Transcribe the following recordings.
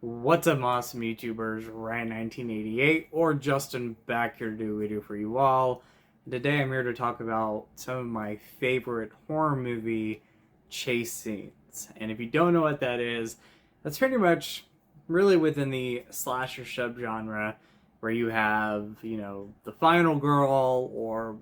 What's up, awesome YouTubers? Ryan1988 or Justin back here to do a video for you all. Today I'm here to talk about some of my favorite horror movie chase scenes. And if you don't know what that is, that's pretty much really within the slasher subgenre where you have, the final girl or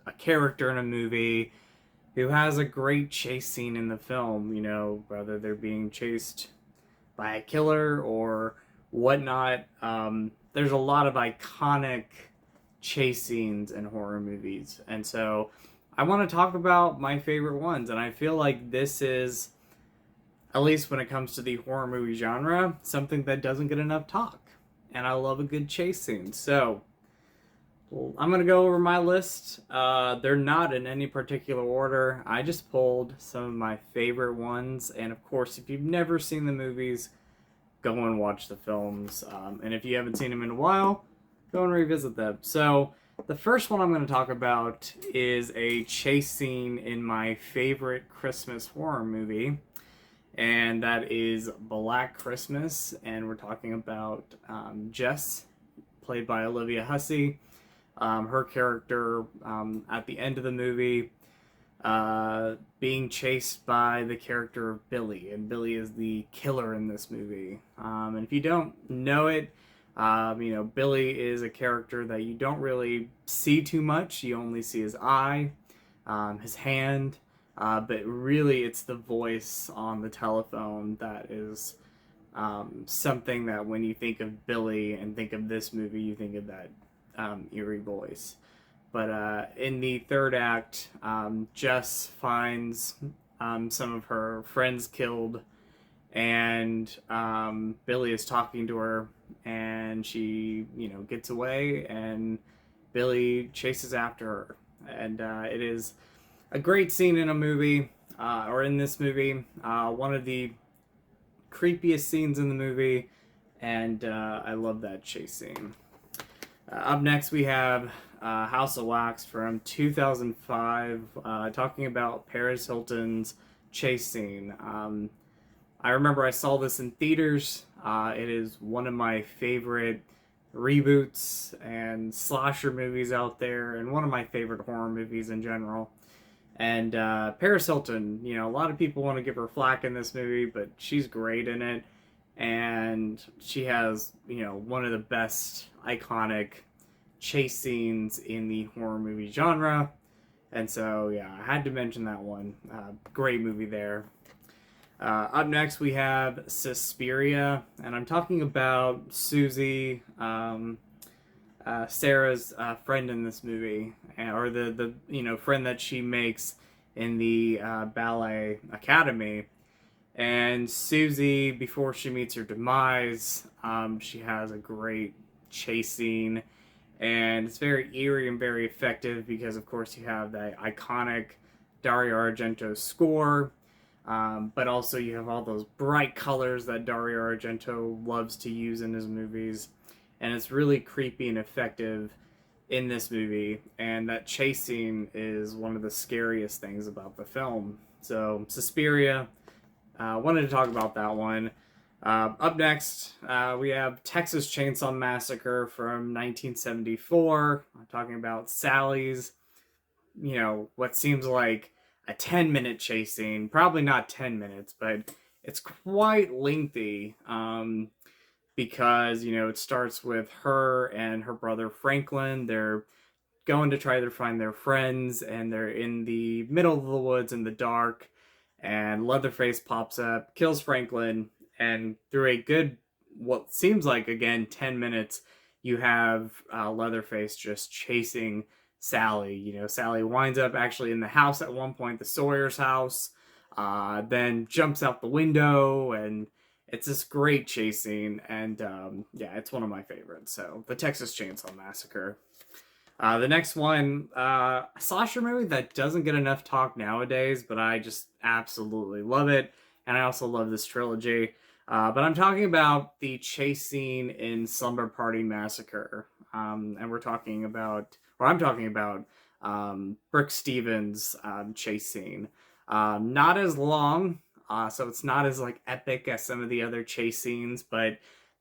a character in a movie who has a great chase scene in the film, whether they're being chased by a killer or whatnot. There's a lot of iconic chase scenes in horror movies, and so I want to talk about my favorite ones. And I feel like this is, at least when it comes to the horror movie genre, something that doesn't get enough talk. And I love a good chase scene. So I'm gonna go over my list. They're not in any particular order. I just pulled some of my favorite ones, and of course, if you've never seen the movies, go and watch the films. And if you haven't seen them in a while, go and revisit them. So the first one I'm going to talk about is a chase scene in my favorite Christmas horror movie, and that is Black Christmas. And we're talking about Jess, played by Olivia Hussey. Her character at the end of the movie being chased by the character of Billy, and Billy is the killer in this movie. And if you don't know it, Billy is a character that you don't really see too much. You only see his eye, his hand, but really it's the voice on the telephone that is something that when you think of Billy and think of this movie, you think of that eerie voice. But in the third act, Jess finds some of her friends killed, and Billy is talking to her, and she, gets away, and Billy chases after her. And it is a great scene in a movie, or in this movie, one of the creepiest scenes in the movie, and I love that chase scene. Up next, we have House of Wax from 2005, talking about Paris Hilton's chase scene. I remember I saw this in theaters. It is one of my favorite reboots and slasher movies out there, and one of my favorite horror movies in general. And Paris Hilton, a lot of people want to give her flack in this movie, but she's great in it. And she has, one of the best iconic chase scenes in the horror movie genre. And so, yeah, I had to mention that one. Great movie there. Up next, we have Suspiria, and I'm talking about Susie, Sarah's friend in this movie, or the friend that she makes in the ballet academy. And Susie, before she meets her demise, she has a great chase scene, and it's very eerie and very effective because, of course, you have that iconic Dario Argento score, but also you have all those bright colors that Dario Argento loves to use in his movies, and it's really creepy and effective in this movie, and that chase scene is one of the scariest things about the film. So, Suspiria, wanted to talk about that one. Up next, we have Texas Chainsaw Massacre from 1974. I'm talking about Sally's, what seems like a 10-minute chase scene. Probably not 10 minutes, but it's quite lengthy because, it starts with her and her brother Franklin. They're going to try to find their friends, and they're in the middle of the woods in the dark, and Leatherface pops up, kills Franklin, and through a good, what seems like, again, 10 minutes, you have Leatherface just chasing Sally. Sally winds up actually in the house at one point, the Sawyer's house, then jumps out the window, and it's this great chase scene, and yeah, it's one of my favorites. So, the Texas Chainsaw Massacre. The next one, a slasher movie that doesn't get enough talk nowadays, but I just absolutely love it, and I also love this trilogy. But I'm talking about the chase scene in Slumber Party Massacre, and I'm talking about Brooke Stevens' chase scene. Not as long So it's not as like epic as some of the other chase scenes, but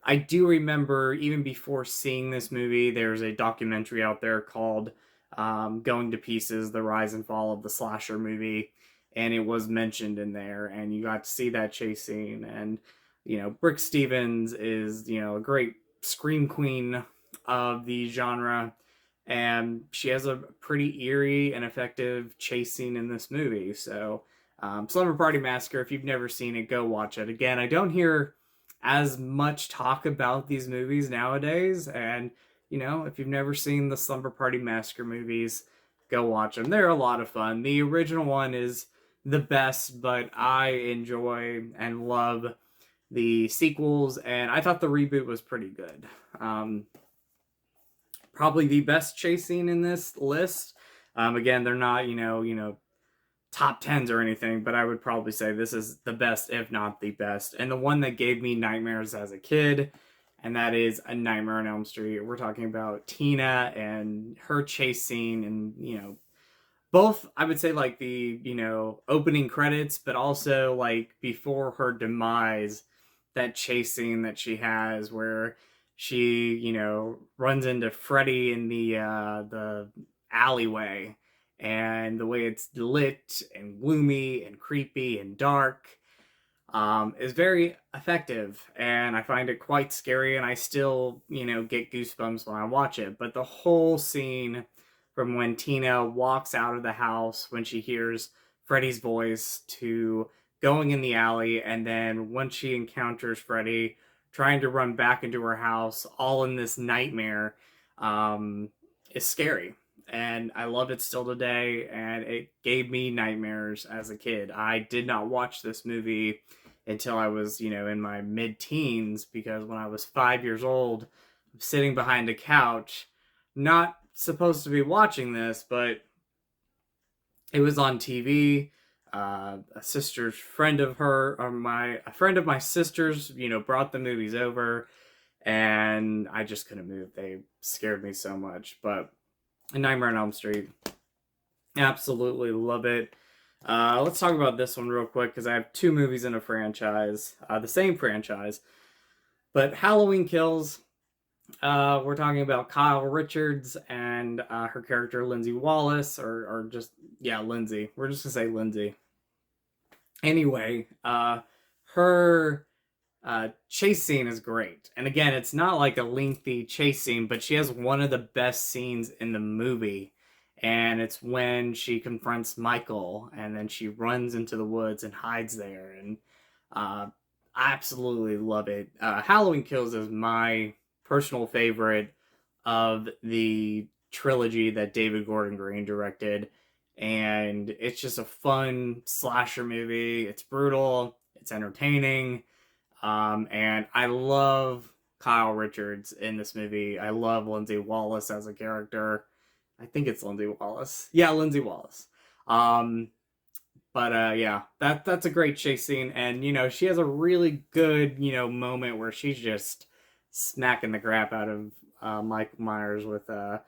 I do remember even before seeing this movie, there's a documentary out there called Going to Pieces, The Rise and Fall of the Slasher Movie, and it was mentioned in there, and you got to see that chase scene. And, Brooke Stevens is, a great scream queen of the genre, and she has a pretty eerie and effective chase scene in this movie. So, Slumber Party Massacre, if you've never seen it, go watch it. Again, I don't hear as much talk about these movies nowadays, and if you've never seen the Slumber Party Massacre movies, go watch them. They're a lot of fun. The original one is the best, but I enjoy and love the sequels, and I thought the reboot was pretty good. Probably the best chase scene in this list. Again, they're not top tens or anything, but I would probably say this is the best, if not the best, and the one that gave me nightmares as a kid, and that is A Nightmare on Elm Street. We're talking about Tina and her chase scene, and both, I would say, like the opening credits, but also like before her demise, that chase scene that she has where she runs into Freddy in the alleyway, and the way it's lit and gloomy and creepy and dark is very effective, and I find it quite scary, and I still get goosebumps when I watch it. But the whole scene from when Tina walks out of the house when she hears Freddy's voice to going in the alley, and then once she encounters Freddy trying to run back into her house all in this nightmare, is scary. And I love it still today, and it gave me nightmares as a kid. I did not watch this movie until I was, in my mid-teens, because when I was 5 years old, sitting behind a couch, not supposed to be watching this, but it was on TV. A sister's friend of her, or a friend of my sister's, brought the movies over, and I just couldn't move. They scared me so much. But A Nightmare on Elm Street, absolutely love it. Let's talk about this one real quick, because I have two movies in a franchise, the same franchise, but Halloween Kills. We're talking about Kyle Richards and her character Lindsay Wallace, or just, yeah, Lindsay. We're just gonna say Lindsay. Anyway, her chase scene is great. And again, it's not like a lengthy chase scene, but she has one of the best scenes in the movie. And it's when she confronts Michael, and then she runs into the woods and hides there. And I absolutely love it. Halloween Kills is my personal favorite of the trilogy that David Gordon Green directed. And it's just a fun slasher movie. It's brutal. It's entertaining. And I love Kyle Richards in this movie. I love Lindsay Wallace as a character. I think it's Lindsay Wallace. Yeah, Lindsay Wallace. Yeah, that's a great chase scene. And, she has a really good, moment where she's just smacking the crap out of Michael Myers with the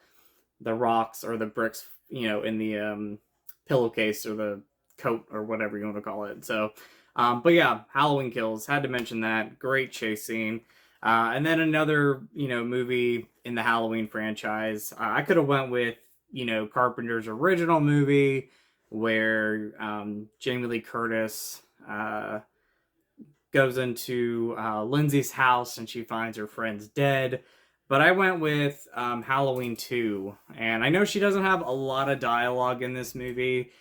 rocks or the bricks, in the pillowcase or the coat or whatever you want to call it. So, but yeah, Halloween Kills, had to mention that. Great chase scene. And then another, movie in the Halloween franchise. I could have went with, Carpenter's original movie where Jamie Lee Curtis goes into Lindsay's house and she finds her friends dead. But I went with Halloween 2. And I know she doesn't have a lot of dialogue in this movie.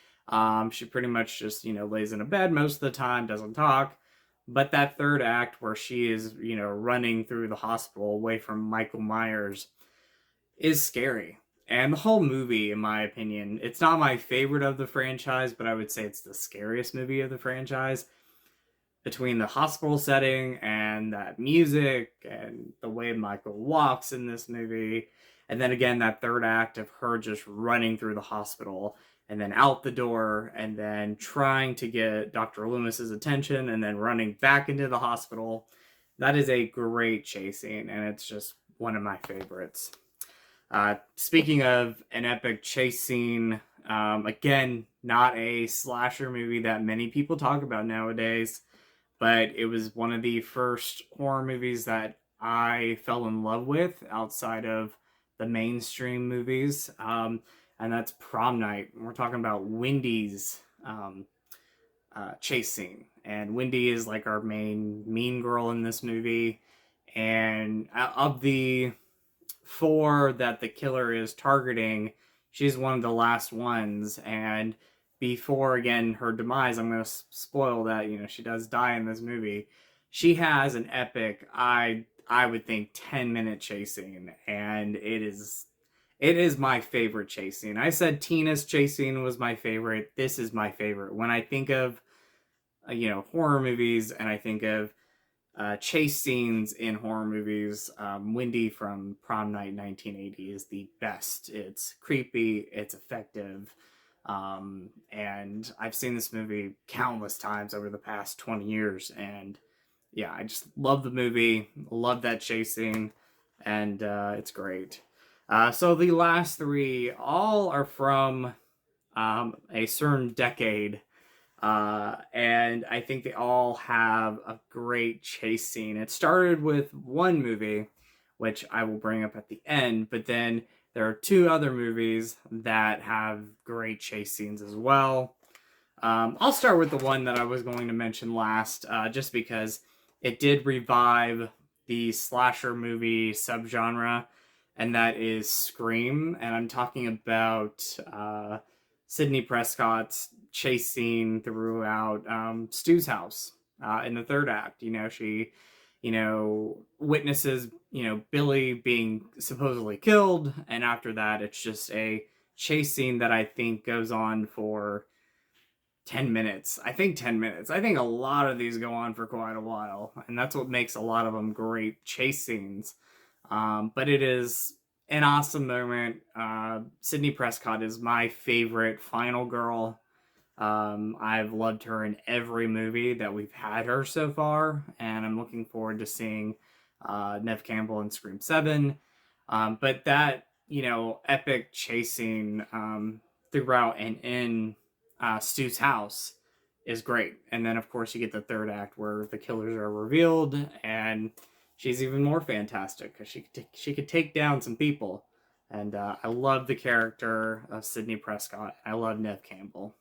She pretty much just, lays in a bed most of the time, doesn't talk. But that third act where she is, running through the hospital away from Michael Myers is scary. And the whole movie, in my opinion, it's not my favorite of the franchise, but I would say it's the scariest movie of the franchise. Between the hospital setting and that music and the way Michael walks in this movie. And then again, that third act of her just running through the hospital and then out the door and then trying to get Dr. Loomis's attention and then running back into the hospital. That is a great chase scene, and it's just one of my favorites. Speaking of an epic chase scene, again, not a slasher movie that many people talk about nowadays, but it was one of the first horror movies that I fell in love with outside of the mainstream movies. And that's Prom Night. We're talking about Wendy's chase scene. And Wendy is like our main mean girl in this movie. And of the four that the killer is targeting, she's one of the last ones. And before, again, her demise, I'm going to spoil that, she does die in this movie. She has an epic, I would think, 10-minute chase scene, and it is my favorite chase scene. I said Tina's chase scene was my favorite. This is my favorite. When I think of horror movies, and I think of chase scenes in horror movies, Wendy from Prom Night 1980 is the best. It's creepy, it's effective, and I've seen this movie countless times over the past 20 years, and yeah, I just love the movie, love that chase scene, and it's great. So the last three all are from a certain decade. And I think they all have a great chase scene. It started with one movie, which I will bring up at the end, but then there are two other movies that have great chase scenes as well. I'll start with the one that I was going to mention last, just because it did revive the slasher movie subgenre, and that is Scream. And I'm talking about Sidney Prescott's chase scene throughout Stu's house in the third act. She, witnesses, Billy being supposedly killed, and after that, it's just a chase scene that I think goes on for 10 minutes. I think 10 minutes. I think a lot of these go on for quite a while, and that's what makes a lot of them great chase scenes. But it is an awesome moment. Sidney Prescott is my favorite final girl. I've loved her in every movie that we've had her so far, and I'm looking forward to seeing Neve Campbell in Scream 7. But that, epic chasing throughout and in Stu's house is great. And then, of course, you get the third act where the killers are revealed, and she's even more fantastic because she could take down some people. And I love the character of Sidney Prescott. I love Neve Campbell.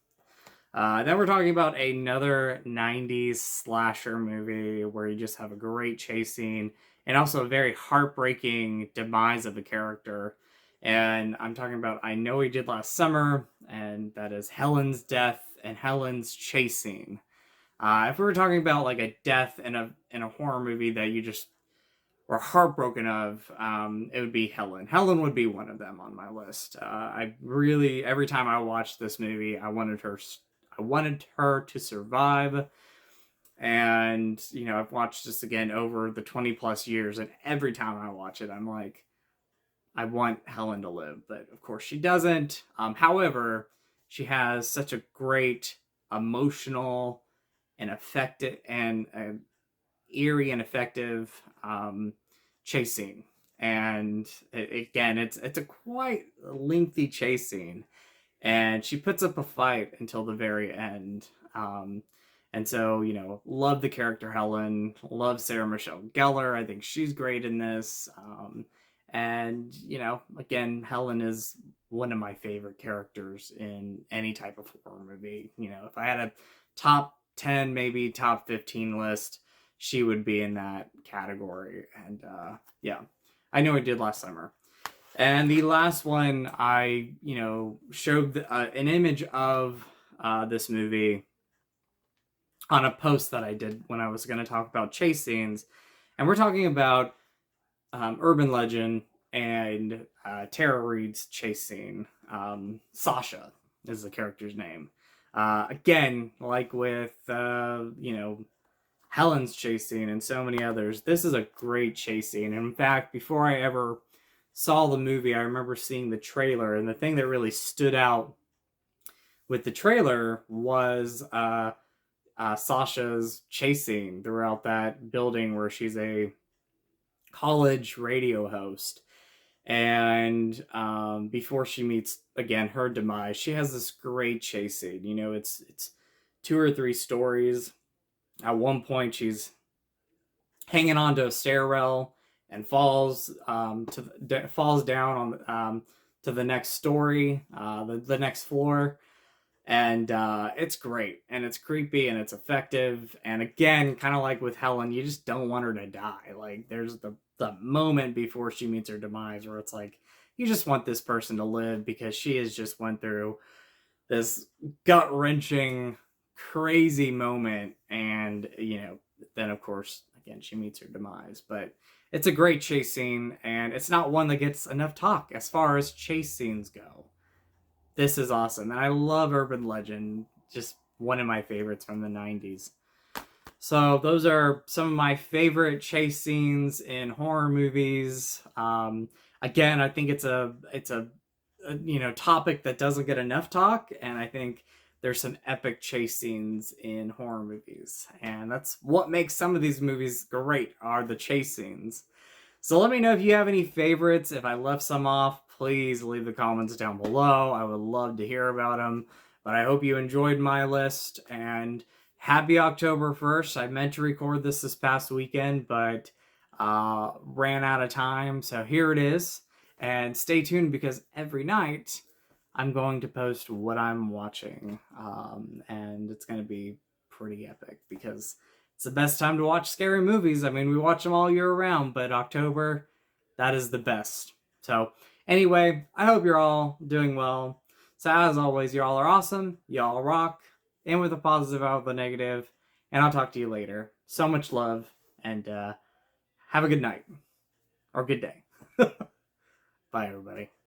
Then we're talking about another 90s slasher movie where you just have a great chase scene and also a very heartbreaking demise of a character. And I'm talking about I Know We Did Last Summer, and that is Helen's death and Helen's chase scene. If we were talking about like a death in a horror movie that you just were heartbroken of, it would be Helen. Helen would be one of them on my list. I really, every time I watched this movie, I wanted her to survive. And, I've watched this again over the 20 plus years, and every time I watch it, I'm like, I want Helen to live, but of course she doesn't. However, she has such a great emotional and effective and eerie and effective chase scene. And again, it's a quite lengthy chase scene, and she puts up a fight until the very end. And so, love the character Helen, love Sarah Michelle Gellar. I think she's great in this. And, again, Helen is one of my favorite characters in any type of horror movie. If I had a top 10, maybe top 15 list, she would be in that category. And, yeah, I Know I Did Last Summer. And the last one, I, showed an image of this movie on a post that I did when I was going to talk about chase scenes. And we're talking about urban legend and Tara Reid's chase scene. Sasha is the character's name. Again, like with, Helen's chase scene and so many others, this is a great chase scene. And in fact, before I ever saw the movie, I remember seeing the trailer, and the thing that really stood out with the trailer was Sasha's chase scene throughout that building where she's a college radio host. And before she meets again her demise, she has this great chase scene. You know, it's 2 or 3 stories. At one point, she's hanging onto a stairwell and falls down on to the next story, the next floor, and it's great and it's creepy and it's effective. And again, kind of like with Helen, you just don't want her to die. Like there's the moment before she meets her demise where it's like you just want this person to live because she has just went through this gut wrenching, crazy moment, and then of course again she meets her demise. But it's a great chase scene, and it's not one that gets enough talk as far as chase scenes go. This is awesome, and I love Urban Legend. Just one of my favorites from the '90s. So those are some of my favorite chase scenes in horror movies. Again, I think it's a topic that doesn't get enough talk, and I think there's some epic chase scenes in horror movies, and that's what makes some of these movies great, are the chase scenes. So let me know if you have any favorites. If I left some off, please leave the comments down below. I would love to hear about them. But I hope you enjoyed my list, and happy October 1st. I meant to record this past weekend, but ran out of time. So here it is. And stay tuned, because every night I'm going to post what I'm watching. And it's going to be pretty epic, because it's the best time to watch scary movies. I mean, we watch them all year round, but October, that is the best. So anyway, I hope you're all doing well. So as always, y'all are awesome. Y'all rock. In with the positive, out with the negative. And I'll talk to you later. So much love, and have a good night. Or good day. Bye, everybody.